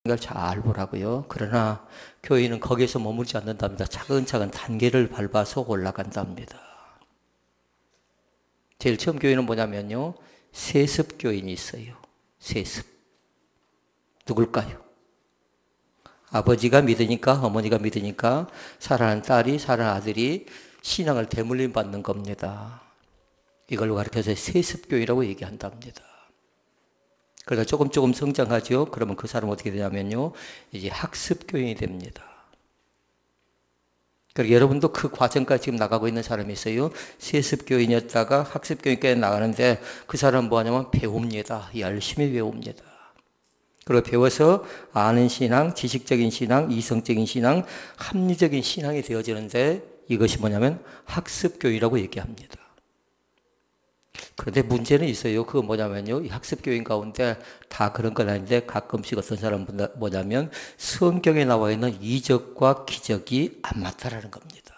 걸 잘 보라고요. 그러나 교회는 거기에서 머무르지 않는답니다. 차근차근 단계를 밟아서 올라간답니다. 제일 처음 교회는 뭐냐면요, 세습 교인이 있어요. 세습. 누굴까요? 아버지가 믿으니까, 어머니가 믿으니까 사랑하는 딸이, 사랑하는 아들이 신앙을 대물림 받는 겁니다. 이걸 가르쳐서 세습교회라고 얘기한답니다. 그러다 조금 성장하죠. 그러면 그 사람은 어떻게 되냐면요, 이제 학습교인이 됩니다. 그리고 여러분도 그 과정까지 지금 나가고 있는 사람이 있어요. 세습교인이었다가 학습교인까지 나가는데 그 사람은 뭐 하냐면 배웁니다. 열심히 배웁니다. 그리고 배워서 아는 신앙, 지식적인 신앙, 이성적인 신앙, 합리적인 신앙이 되어지는데 이것이 뭐냐면 학습교인이라고 얘기합니다. 그런데 문제는 있어요. 그거 뭐냐면요, 이 학습교인 가운데 다 그런 건 아닌데 가끔씩 어떤 사람은 뭐냐면 성경에 나와 있는 이적과 기적이 안 맞다라는 겁니다.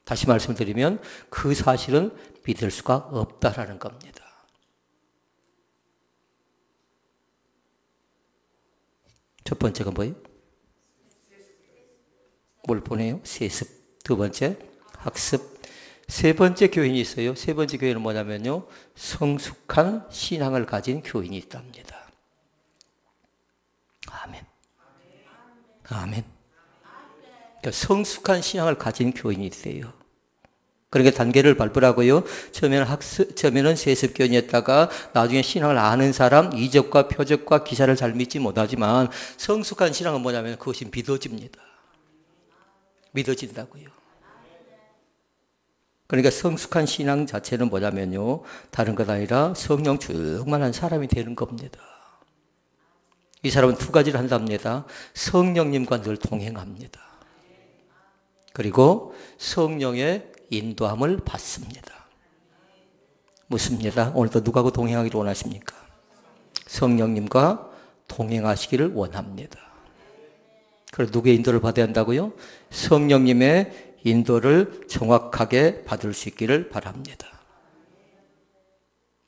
다시 말씀드리면 그 사실은 믿을 수가 없다라는 겁니다. 첫 번째가 뭐예요? 뭘 보내요? 세습. 두 번째, 학습. 세 번째 교인이 있어요. 세 번째 교인은 뭐냐면요, 성숙한 신앙을 가진 교인이 있답니다. 아멘. 아멘. 그러니까 성숙한 신앙을 가진 교인이 있어요. 그러니까 단계를 밟으라고요. 처음에는 세습교인이었다가 나중에 신앙을 아는 사람, 이적과 표적과 기사를 잘 믿지 못하지만 성숙한 신앙은 뭐냐면 그것이 믿어집니다. 믿어진다고요. 그러니까 성숙한 신앙 자체는 뭐냐면요, 다른 것 아니라 성령 충만한 사람이 되는 겁니다. 이 사람은 두 가지를 한답니다. 성령님과 늘 동행합니다. 그리고 성령의 인도함을 받습니다. 묻습니다. 오늘도 누구하고 동행하기를 원하십니까? 성령님과 동행하시기를 원합니다. 그래서 누구의 인도를 받아야 한다고요? 성령님의 인도를 정확하게 받을 수 있기를 바랍니다.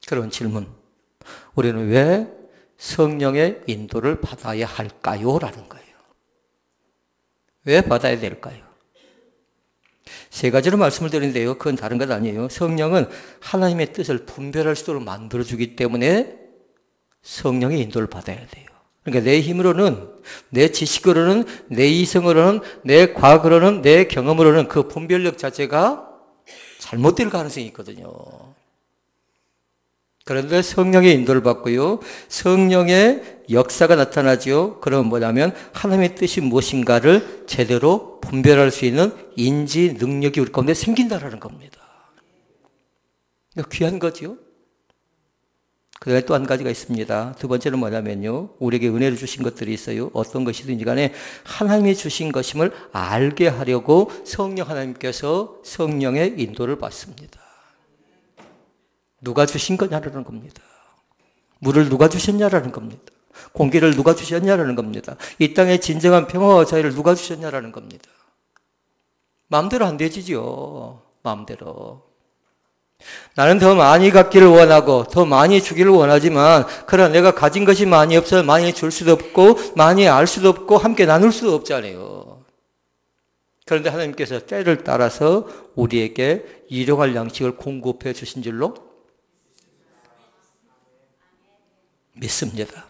그런 질문. 우리는 왜 성령의 인도를 받아야 할까요? 라는 거예요. 왜 받아야 될까요? 세 가지로 말씀을 드리는데요. 그건 다른 것 아니에요. 성령은 하나님의 뜻을 분별할 수 있도록 만들어주기 때문에 성령의 인도를 받아야 돼요. 그러니까 내 힘으로는, 내 지식으로는, 내 이성으로는, 내 과거로는, 내 경험으로는 그 분별력 자체가 잘못될 가능성이 있거든요. 그런데 성령의 인도를 받고요, 성령의 역사가 나타나죠. 그러면 뭐냐면 하나님의 뜻이 무엇인가를 제대로 분별할 수 있는 인지 능력이 우리 가운데 생긴다라는 겁니다. 귀한 거죠. 그 다음에 또 한 가지가 있습니다. 두 번째는 뭐냐면요, 우리에게 은혜를 주신 것들이 있어요. 어떤 것이든지 간에 하나님이 주신 것임을 알게 하려고 성령 하나님께서 성령의 인도를 받습니다. 누가 주신 거냐라는 겁니다. 물을 누가 주셨냐라는 겁니다. 공기를 누가 주셨냐라는 겁니다. 이 땅의 진정한 평화와 자유를 누가 주셨냐라는 겁니다. 마음대로 안 되지요. 마음대로. 나는 더 많이 갖기를 원하고 더 많이 주기를 원하지만 그러나 내가 가진 것이 많이 없어서 많이 줄 수도 없고 많이 알 수도 없고 함께 나눌 수도 없잖아요. 그런데 하나님께서 때를 따라서 우리에게 일용할 양식을 공급해 주신 줄로 믿습니다.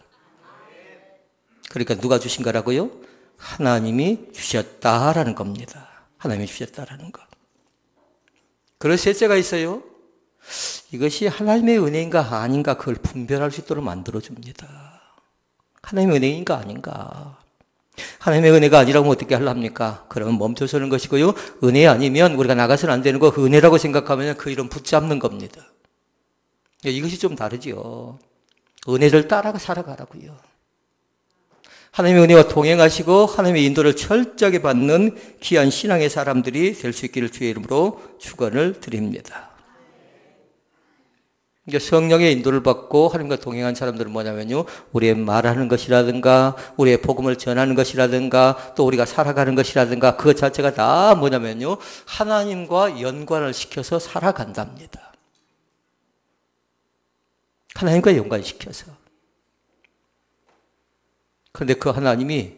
그러니까 누가 주신 거라고요? 하나님이 주셨다라는 겁니다. 하나님이 주셨다라는 거. 그래서 셋째가 있어요. 이것이 하나님의 은혜인가 아닌가 그걸 분별할 수 있도록 만들어줍니다. 하나님의 은혜인가 아닌가. 하나님의 은혜가 아니라면 어떻게 하려합니까? 그러면 멈춰서는 것이고요. 은혜 아니면 우리가 나가서는 안 되는 거 그 은혜라고 생각하면 그 이름 붙잡는 겁니다. 이것이 좀 다르지요. 은혜를 따라 살아가라고요. 하나님의 은혜와 동행하시고 하나님의 인도를 철저하게 받는 귀한 신앙의 사람들이 될 수 있기를 주의 이름으로 축원을 드립니다. 성령의 인도를 받고 하나님과 동행한 사람들은 뭐냐면요, 우리의 말하는 것이라든가 우리의 복음을 전하는 것이라든가 또 우리가 살아가는 것이라든가 그것 자체가 다 뭐냐면요, 하나님과 연관을 시켜서 살아간답니다. 하나님과 연관시켜서. 그런데 그 하나님이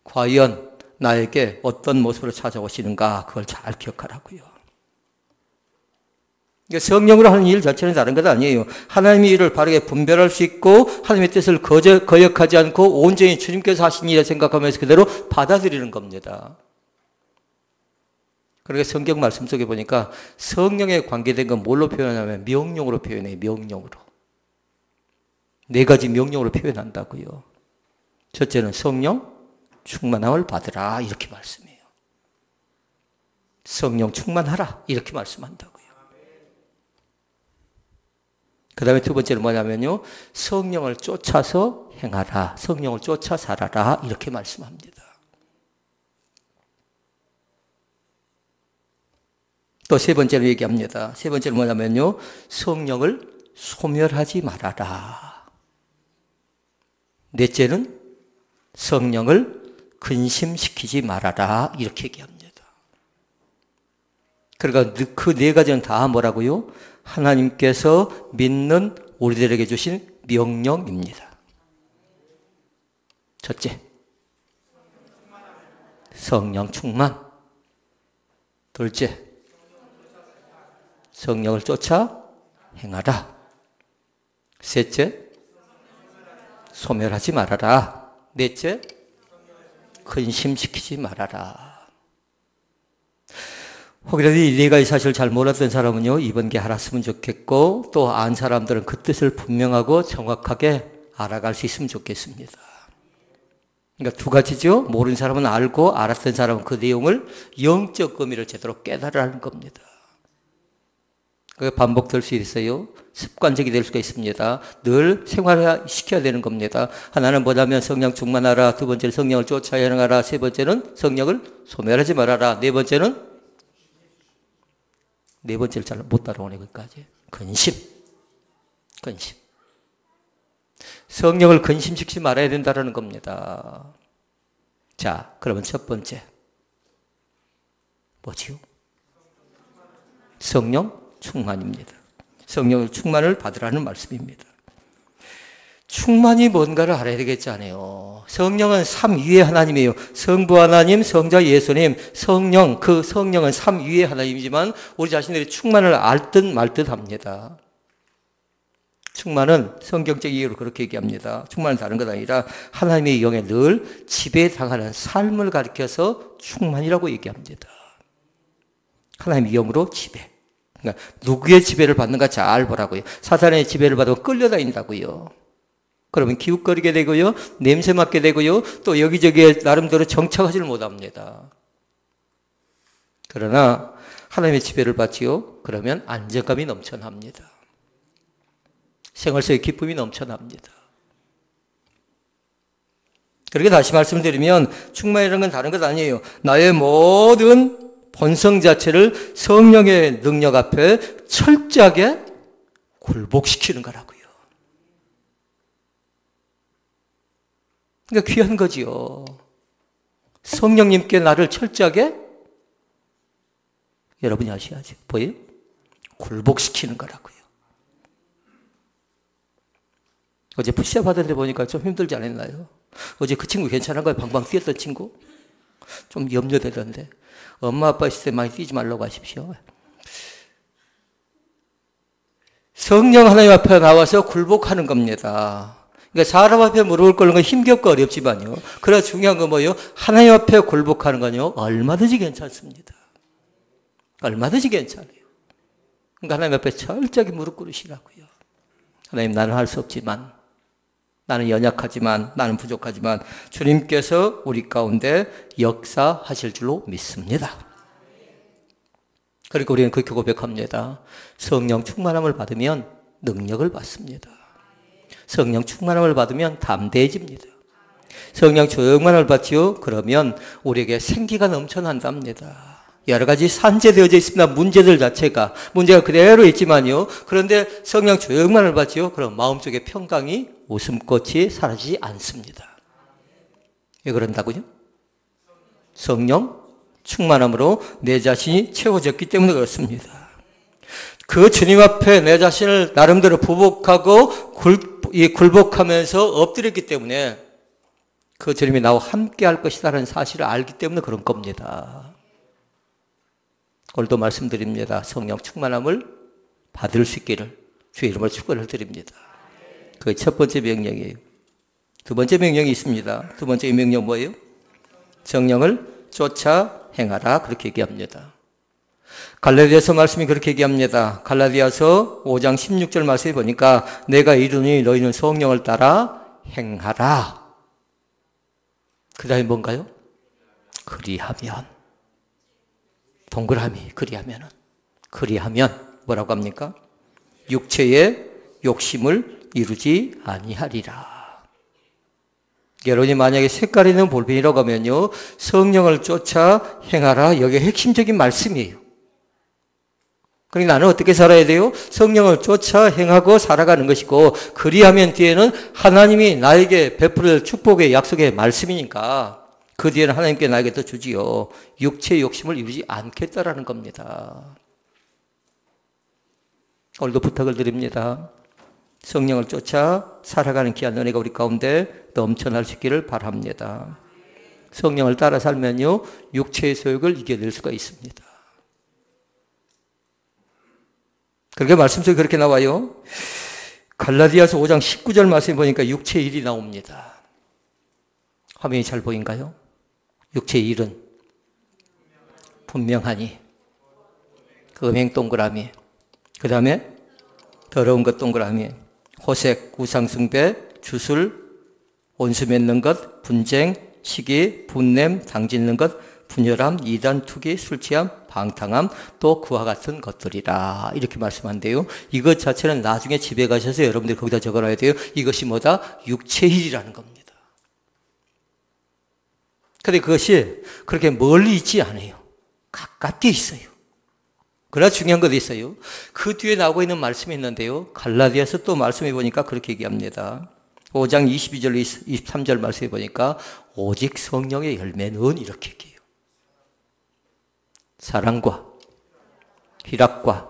과연 나에게 어떤 모습으로 찾아오시는가 그걸 잘 기억하라고요. 성령으로 하는 일 자체는 다른 것 아니에요. 하나님의 일을 바르게 분별할 수 있고 하나님의 뜻을 거역하지 않고 온전히 주님께서 하신 일을 생각하면서 그대로 받아들이는 겁니다. 그러니까 성경 말씀 속에 보니까 성령에 관계된 건 뭘로 표현하냐면 명령으로 표현해요. 명령으로. 4가지 명령으로 표현한다고요. 첫째는 성령 충만함을 받으라 이렇게 말씀해요. 성령 충만하라 이렇게 말씀한다고요. 그 다음에 두 번째는 뭐냐면요. 성령을 쫓아서 행하라. 성령을 쫓아 살아라. 이렇게 말씀합니다. 또 세 번째로 얘기합니다. 세 번째는 뭐냐면요. 성령을 소멸하지 말아라. 넷째는 성령을 근심시키지 말아라. 이렇게 얘기합니다. 그러니까 그 4가지는 다 뭐라고요? 하나님께서 믿는 우리들에게 주신 명령입니다. 첫째, 성령 충만. 둘째, 성령을 쫓아 행하라. 셋째, 소멸하지 말아라. 넷째, 근심시키지 말아라. 혹이라도 이 4가지 사실을 잘 몰랐던 사람은요, 이번 게 알았으면 좋겠고, 또 안 사람들은 그 뜻을 분명하고 정확하게 알아갈 수 있으면 좋겠습니다. 그러니까 2가지죠. 모르는 사람은 알고, 알았던 사람은 그 내용을 영적 의미를 제대로 깨달으라는 겁니다. 그게 반복될 수 있어요. 습관적이 될 수가 있습니다. 늘 생활시켜야 되는 겁니다. 하나는 뭐냐면 성령 충만하라. 두 번째는 성령을 쫓아 행하라. 세 번째는 성령을 소멸하지 말아라. 네 번째는 잘 못 따라오네, 거기까지. 근심. 성령을 근심시키지 말아야 된다는 겁니다. 자, 그러면 첫 번째. 뭐지요? 성령 충만입니다. 성령을 충만을 받으라는 말씀입니다. 충만이 뭔가를 알아야 되겠잖아요. 성령은 삼위의 하나님이에요. 성부 하나님, 성자 예수님, 성령, 그 성령은 삼위의 하나님이지만 우리 자신들이 충만을 알 듯 말 듯 합니다. 충만은 성경적 이해로 그렇게 얘기합니다. 충만은 다른 것 아니라 하나님의 영에 늘 지배당하는 삶을 가리켜서 충만이라고 얘기합니다. 하나님의 영으로 지배. 그러니까 누구의 지배를 받는가 잘 보라고요. 사탄의 지배를 받으면 끌려다닌다고요. 그러면 기웃거리게 되고요. 냄새 맡게 되고요. 또 여기저기에 나름대로 정착하지를 못합니다. 그러나 하나님의 지배를 받지요. 그러면 안정감이 넘쳐납니다. 생활 속에 기쁨이 넘쳐납니다. 그렇게 다시 말씀드리면 충만이라는 건 다른 것 아니에요. 나의 모든 본성 자체를 성령의 능력 앞에 철저하게 굴복시키는 거라고요. 그러니까 귀한 거지요. 성령님께 나를 철저하게 여러분이 아셔야죠. 보여요? 굴복시키는 거라고요. 어제 푸시업 하던데 보니까 좀 힘들지 않았나요? 어제 그 친구 괜찮은 거예요? 방방 뛰었던 친구? 좀 염려되던데. 엄마 아빠 있을 때 많이 뛰지 말라고 하십시오. 성령 하나님 앞에 나와서 굴복하는 겁니다. 그러니까 사람 앞에 무릎을 꿇는 건 힘겹고 어렵지만요. 그러나 중요한 건 뭐예요? 하나님 앞에 굴복하는 건요. 얼마든지 괜찮습니다. 얼마든지 괜찮아요. 그러니까 하나님 앞에 철저하게 무릎 꿇으시라고요. 하나님, 나는 할 수 없지만, 나는 연약하지만, 나는 부족하지만 주님께서 우리 가운데 역사하실 줄로 믿습니다. 그러니까 우리는 그렇게 고백합니다. 성령 충만함을 받으면 능력을 받습니다. 성령 충만함을 받으면 담대해집니다. 성령 충만함을 받지요. 그러면 우리에게 생기가 넘쳐난답니다. 여러 가지 산재되어져 있습니다. 문제가 그대로 있지만요. 그런데 성령 충만함을 받지요. 그럼 마음속에 평강이, 웃음꽃이 사라지지 않습니다. 왜 그런다고요? 성령 충만함으로 내 자신이 채워졌기 때문에 그렇습니다. 그 주님 앞에 내 자신을 나름대로 부복하고 굴복하면서 엎드렸기 때문에 그 주님이 나와 함께 할 것이다라는 사실을 알기 때문에 그런 겁니다. 오늘도 말씀드립니다. 성령 충만함을 받을 수 있기를 주의 이름으로 축원을 드립니다. 그게 첫 번째 명령이에요. 두 번째 명령이 있습니다. 두 번째 명령 뭐예요? 성령을 쫓아 행하라 그렇게 얘기합니다. 갈라디아서 말씀이 그렇게 얘기합니다. 갈라디아서 5장 16절 말씀에 보니까 내가 이르니 너희는 성령을 따라 행하라. 그 다음에 뭔가요? 그리하면. 동그라미 그리하면 뭐라고 합니까? 육체의 욕심을 이루지 아니하리라. 여러분이 만약에 색깔 있는 볼펜이라고 하면요, 성령을 쫓아 행하라. 여기에 핵심적인 말씀이에요. 그러니까 나는 어떻게 살아야 돼요? 성령을 쫓아 행하고 살아가는 것이고, 그리하면 뒤에는 하나님이 나에게 베풀을 축복의 약속의 말씀이니까 그 뒤에는 하나님께 나에게 더 주지요. 육체의 욕심을 이루지 않겠다라는 겁니다. 오늘도 부탁을 드립니다. 성령을 쫓아 살아가는 귀한 은혜가 우리 가운데 넘쳐날 수 있기를 바랍니다. 성령을 따라 살면요, 육체의 소욕을 이겨낼 수가 있습니다. 그렇게 말씀 속에 그렇게 나와요. 갈라디아서 5장 19절 말씀에 보니까 육체의 일이 나옵니다. 화면이 잘 보인가요? 육체의 일은 분명하니, 음행 동그라미, 그 다음에 더러운 것 동그라미, 호색, 우상숭배, 주술, 원수 맺는 것, 분쟁, 시기, 분냄, 당짓는 것, 분열함, 이단, 투기, 술취함, 방탕함, 또 그와 같은 것들이라 이렇게 말씀한대요. 이것 자체는 나중에 집에 가셔서 여러분들이 거기다 적어놔야 돼요. 이것이 뭐다? 육체일이라는 겁니다. 근데 그것이 그렇게 멀리 있지 않아요. 가깝게 있어요. 그러나 중요한 것도 있어요. 그 뒤에 나오고 있는 말씀이 있는데요. 갈라디아서 또 말씀해 보니까 그렇게 얘기합니다. 5장 22절, 23절 말씀해 보니까 오직 성령의 열매는 이렇게 얘기해요. 사랑과 희락과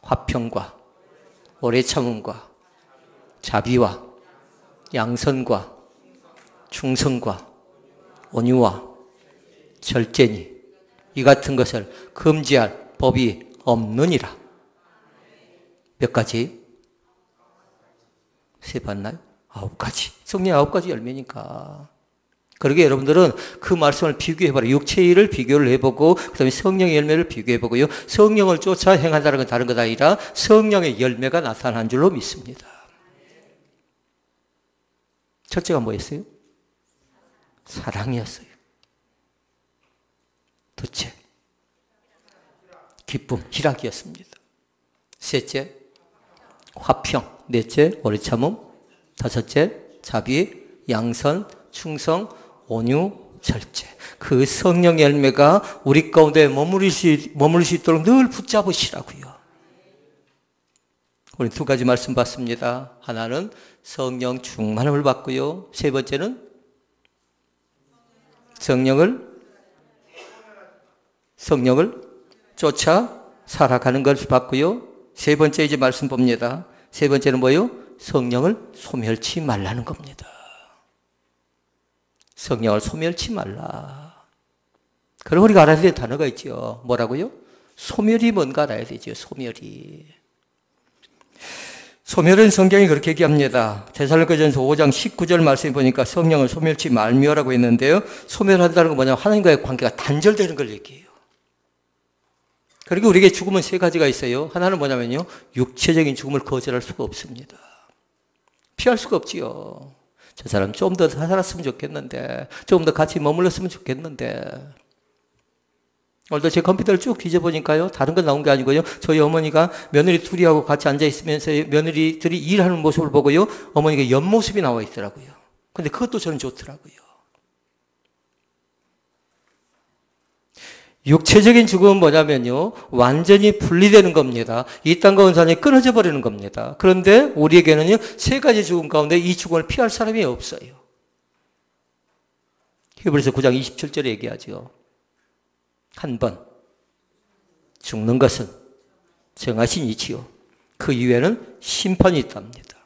화평과 오래 참음과 자비와 양선과 충성과 온유와 절제니 이 같은 것을 금지할 법이 없느니라. 몇 가지? 세 봤나요? 9가지. 성령 9가지 열매니까. 그러게 여러분들은 그 말씀을 비교해봐라. 육체의 일을 비교를 해보고 그 다음에 성령의 열매를 비교해보고요. 성령을 쫓아 행한다는 건 다른 것 아니라 성령의 열매가 나타난 줄로 믿습니다. 첫째가 뭐였어요? 사랑이었어요. 둘째, 기쁨, 희락이었습니다. 셋째, 화평. 넷째, 오래 참음. 다섯째, 자비, 양선, 충성, 온유, 절제. 그 성령 열매가 우리 가운데 머무를 수 있도록 늘 붙잡으시라고요. 우리 두 가지 말씀 받습니다. 하나는 성령 충만함을 받고요. 세 번째는 성령을 쫓아 살아가는 것을 받고요. 세 번째 이제 말씀 봅니다. 세 번째는 뭐예요? 성령을 소멸치 말라는 겁니다. 성령을 소멸치 말라. 그럼 우리가 알아야 될 단어가 있죠. 뭐라고요? 소멸이 뭔가 알아야 되죠. 소멸이. 소멸은 성경이 그렇게 얘기합니다. 데살로니가전서 5장 19절 말씀에 보니까 성령을 소멸치 말미라고 했는데요. 소멸한다는 건 뭐냐면 하나님과의 관계가 단절되는 걸 얘기해요. 그리고 우리에게 죽음은 세 가지가 있어요. 하나는 뭐냐면요. 육체적인 죽음을 거절할 수가 없습니다. 피할 수가 없지요. 저 사람 좀 더 살았으면 좋겠는데, 좀 더 같이 머물렀으면 좋겠는데. 오늘도 제 컴퓨터를 쭉 뒤져보니까요. 다른 건 나온 게 아니고요. 저희 어머니가 며느리 둘이하고 같이 앉아있으면서 며느리들이 일하는 모습을 보고요. 어머니가 옆모습이 나와 있더라고요. 근데 그것도 저는 좋더라고요. 육체적인 죽음은 뭐냐면요. 완전히 분리되는 겁니다. 이 땅과 은산이 끊어져 버리는 겁니다. 그런데 우리에게는요. 세 가지 죽음 가운데 이 죽음을 피할 사람이 없어요. 히브리서 9장 27절에 얘기하죠. 한 번 죽는 것은 정하신 이치요. 그 이후에는 심판이 있답니다.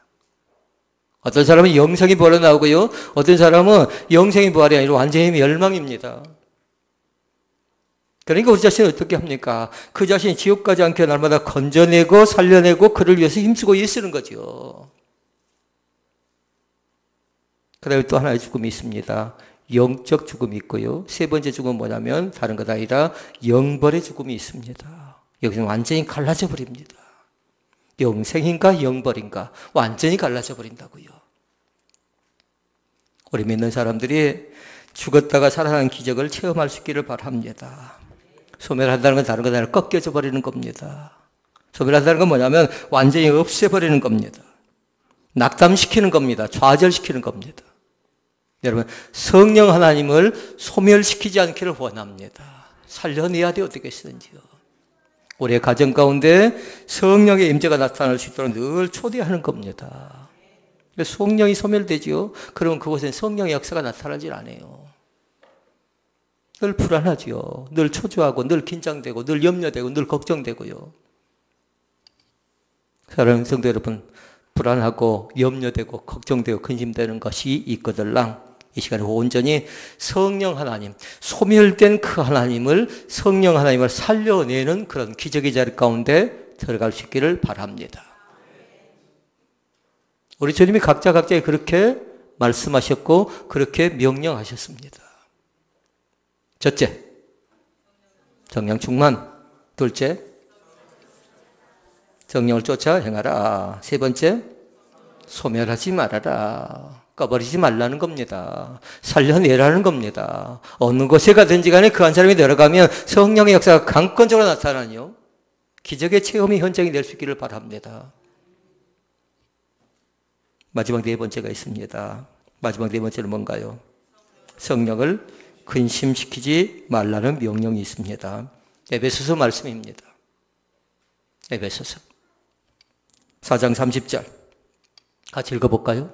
어떤 사람은 영생이 벌어 나오고요. 어떤 사람은 영생이 부활이 아니라 완전히 멸망입니다. 그러니까 우리 자신은 어떻게 합니까? 그 자신이 지옥 가지 않게 날마다 건져내고 살려내고 그를 위해서 힘쓰고 애쓰는 거죠. 그 다음에 또 하나의 죽음이 있습니다. 영적 죽음이 있고요. 세 번째 죽음은 뭐냐면 다른 것 아니라 영벌의 죽음이 있습니다. 여기서는 완전히 갈라져 버립니다. 영생인가 영벌인가 완전히 갈라져 버린다고요. 우리 믿는 사람들이 죽었다가 살아나는 기적을 체험할 수 있기를 바랍니다. 소멸한다는 건 다른 것 아니라 꺾여져 버리는 겁니다. 소멸한다는 건 뭐냐면 완전히 없애버리는 겁니다. 낙담시키는 겁니다. 좌절시키는 겁니다. 여러분, 성령 하나님을 소멸시키지 않기를 원합니다. 살려내야 돼 어떻게 쓰든지요. 우리의 가정 가운데 성령의 임재가 나타날 수 있도록 늘 초대하는 겁니다. 성령이 소멸되지요. 그러면 그곳엔 성령의 역사가 나타나질 않아요. 늘 불안하지요. 늘 초조하고 늘 긴장되고 늘 염려되고 늘 걱정되고요. 사랑하는 성도 여러분, 불안하고 염려되고 걱정되고 근심되는 것이 있거들랑 이 시간에 온전히 성령 하나님, 소멸된 그 하나님을 성령 하나님을 살려내는 그런 기적의 자리 가운데 들어갈 수 있기를 바랍니다. 우리 주님이 각자에 그렇게 말씀하셨고 그렇게 명령하셨습니다. 첫째, 성령 충만. 둘째, 성령을 쫓아 행하라. 세 번째, 소멸하지 말아라. 꺼버리지 말라는 겁니다. 살려내라는 겁니다. 어느 곳에 가든지 간에 그 한 사람이 들어가면 성령의 역사가 강권적으로 나타나요. 기적의 체험이 현장이 될 수 있기를 바랍니다. 마지막 네 번째가 있습니다. 마지막 네 번째는 뭔가요? 성령을 근심시키지 말라는 명령이 있습니다. 에베소서 말씀입니다. 에베소서 4장 30절 같이 읽어볼까요?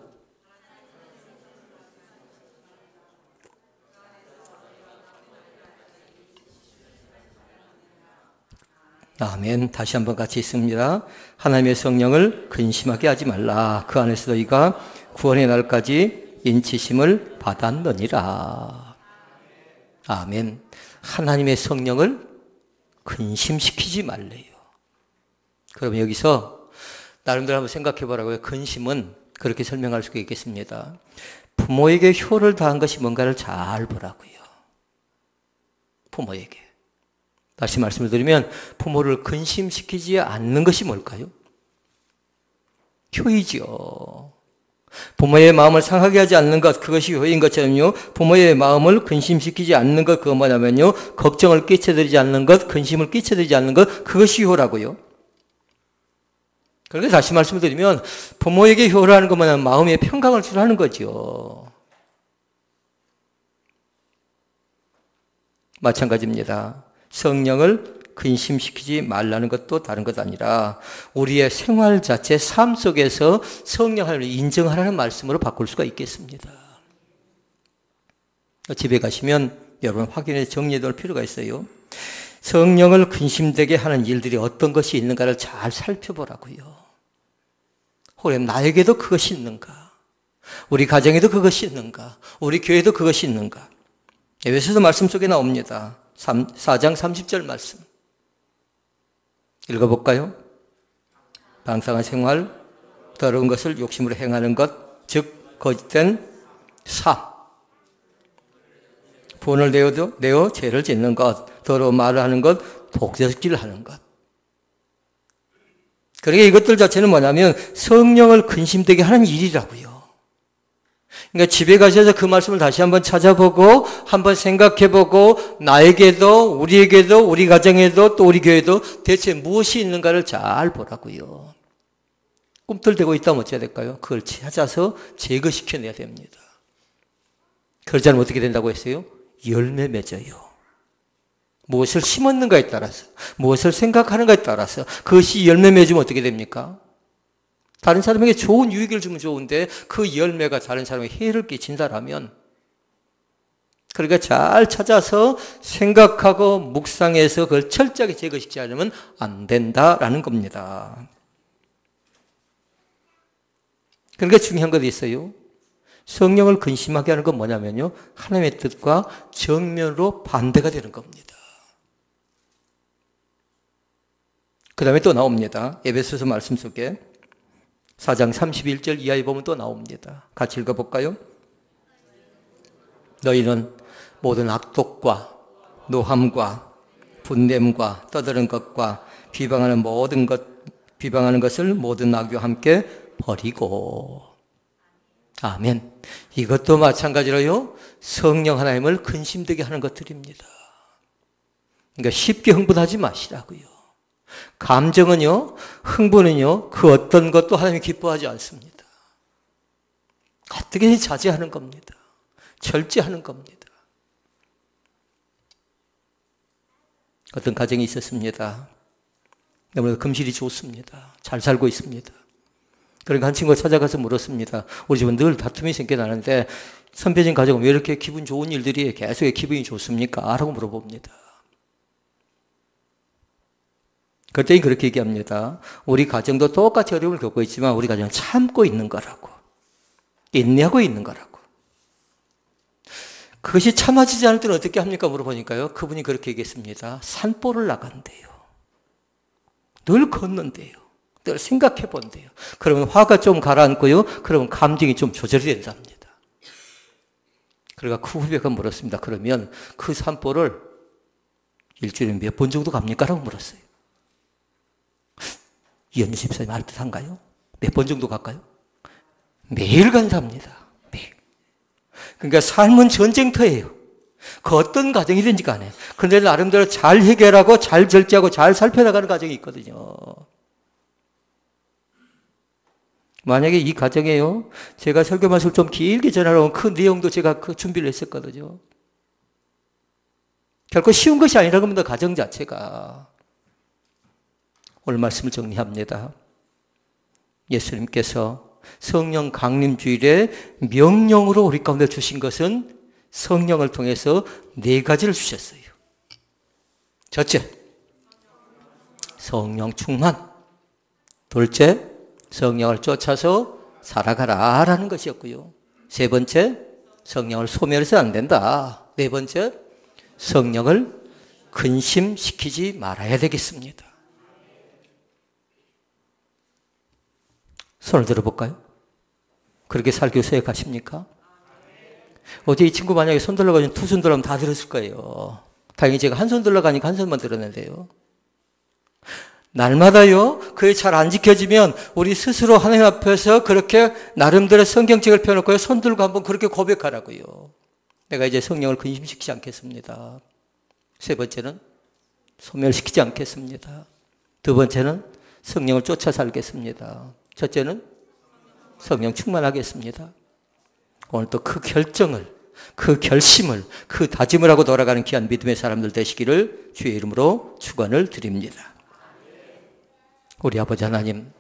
아멘. 다시 한번 같이 읽습니다. 하나님의 성령을 근심하게 하지 말라. 그 안에서 너희가 구원의 날까지 인치심을 받았느니라. 아멘. 하나님의 성령을 근심시키지 말래요. 그럼 여기서 나름대로 한번 생각해 보라고요. 근심은 그렇게 설명할 수가 있겠습니다. 부모에게 효를 다한 것이 뭔가를 잘 보라고요. 부모에게. 다시 말씀을 드리면 부모를 근심시키지 않는 것이 뭘까요? 효이죠. 부모의 마음을 상하게 하지 않는 것, 그것이 효인 것처럼요. 부모의 마음을 근심시키지 않는 것, 그거 뭐냐면요. 걱정을 끼쳐드리지 않는 것, 근심을 끼쳐드리지 않는 것, 그것이 효라고요. 그런데 다시 말씀을 드리면 부모에게 효라는 것 뭐냐면 마음의 평강을 주라는 거죠. 마찬가지입니다. 성령을 근심시키지 말라는 것도 다른 것 아니라 우리의 생활 자체, 삶 속에서 성령 하나님을 인정하라는 말씀으로 바꿀 수가 있겠습니다. 집에 가시면 여러분 확인해 정리해 둘 필요가 있어요. 성령을 근심되게 하는 일들이 어떤 것이 있는가를 잘 살펴보라고요. 혹은 나에게도 그것이 있는가? 우리 가정에도 그것이 있는가? 우리 교회도 그것이 있는가? 에베소서 말씀 속에 나옵니다. 4장 30절 말씀. 읽어볼까요? 방탕한 생활, 더러운 것을 욕심으로 행하는 것, 즉 거짓된 삶. 본을 내어 죄를 짓는 것, 더러운 말을 하는 것, 독서질을 하는 것. 그러니까 이것들 자체는 뭐냐면 성령을 근심되게 하는 일이라고요. 그러니까 집에 가셔서 그 말씀을 다시 한번 찾아보고 한번 생각해보고 나에게도 우리에게도 우리 가정에도 또 우리 교회도 대체 무엇이 있는가를 잘 보라고요. 꿈틀대고 있다면 어찌해야 될까요? 그걸 찾아서 제거시켜내야 됩니다. 그러지 않으면 어떻게 된다고 했어요? 열매 맺어요. 무엇을 심었는가에 따라서 무엇을 생각하는가에 따라서 그것이 열매 맺으면 어떻게 됩니까? 다른 사람에게 좋은 유익을 주면 좋은데 그 열매가 다른 사람에게 해를 끼친다라면 그러니까 잘 찾아서 생각하고 묵상해서 그걸 철저하게 제거시키지 않으면 안 된다라는 겁니다. 그러니까 중요한 것도 있어요. 성령을 근심하게 하는 건 뭐냐면요, 하나님의 뜻과 정면으로 반대가 되는 겁니다. 그 다음에 또 나옵니다. 에베소서 말씀 속에 4장 31절 이하에 보면 또 나옵니다. 같이 읽어볼까요? 너희는 모든 악독과 노함과 분냄과 떠드는 것과 비방하는 것을 모든 악과 함께 버리고. 아멘. 이것도 마찬가지로요, 성령 하나님을 근심되게 하는 것들입니다. 그러니까 쉽게 흥분하지 마시라고요. 감정은요, 흥분은요, 그 어떤 것도 하나님이 기뻐하지 않습니다. 어떻게 자제하는 겁니다. 절제하는 겁니다. 어떤 가정이 있었습니다. 너무나 금실이 좋습니다. 잘 살고 있습니다. 그러니까 한 친구가 찾아가서 물었습니다. 우리 집은 늘 다툼이 생겨나는데 선배님 가정은 왜 이렇게 기분 좋은 일들이 계속 기분이 좋습니까? 라고 물어봅니다. 그때 그렇게 얘기합니다. 우리 가정도 똑같이 어려움을 겪고 있지만 우리 가정은 참고 있는 거라고. 인내하고 있는 거라고. 그것이 참아지지 않을 때는 어떻게 합니까? 물어보니까요, 그분이 그렇게 얘기했습니다. 산보를 나간대요. 늘 걷는데요. 늘 생각해 본대요. 그러면 화가 좀 가라앉고요. 그러면 감정이 좀 조절이 된답니다. 그러니까 그 후배가 물었습니다. 그러면 그 산보를 일주일에 몇 번 정도 갑니까? 라고 물었어요. 이현주 집사님 말 뜻한가요? 몇 번 정도 갈까요? 매일 간답니다. 매일. 그러니까 삶은 전쟁터예요. 그 어떤 가정이든지 간에. 그런데 나름대로 잘 해결하고 잘 절제하고 잘 살펴나가는 가정이 있거든요. 만약에 이 가정에요, 제가 설교 말씀을 좀 길게 전하려면 그 내용도 제가 준비를 했었거든요. 결코 쉬운 것이 아니라는 겁니다. 가정 자체가. 오늘 말씀을 정리합니다. 예수님께서 성령 강림 주일에 명령으로 우리 가운데 주신 것은 성령을 통해서 4가지를 주셨어요. 첫째, 성령 충만. 둘째, 성령을 쫓아서 살아가라 라는 것이었고요. 세 번째, 성령을 소멸해서 안 된다. 네 번째, 성령을 근심시키지 말아야 되겠습니다. 손을 들어볼까요? 그렇게 살기 소액하십니까? 어제 이 친구 만약에 손 들어가면 두 손 들어가면 다 들었을 거예요. 다행히 제가 한 손 들어가니까 한 손만 들었는데요. 날마다요, 그게 잘 안 지켜지면 우리 스스로 하나님 앞에서 그렇게 나름대로 성경책을 펴놓고요, 손 들고 한번 그렇게 고백하라고요. 내가 이제 성령을 근심시키지 않겠습니다. 세 번째는 소멸시키지 않겠습니다. 두 번째는 성령을 쫓아 살겠습니다. 첫째는 성령 충만하겠습니다. 오늘 또 그 결정을, 그 결심을, 그 다짐을 하고 돌아가는 귀한 믿음의 사람들 되시기를 주의 이름으로 축원을 드립니다. 우리 아버지 하나님,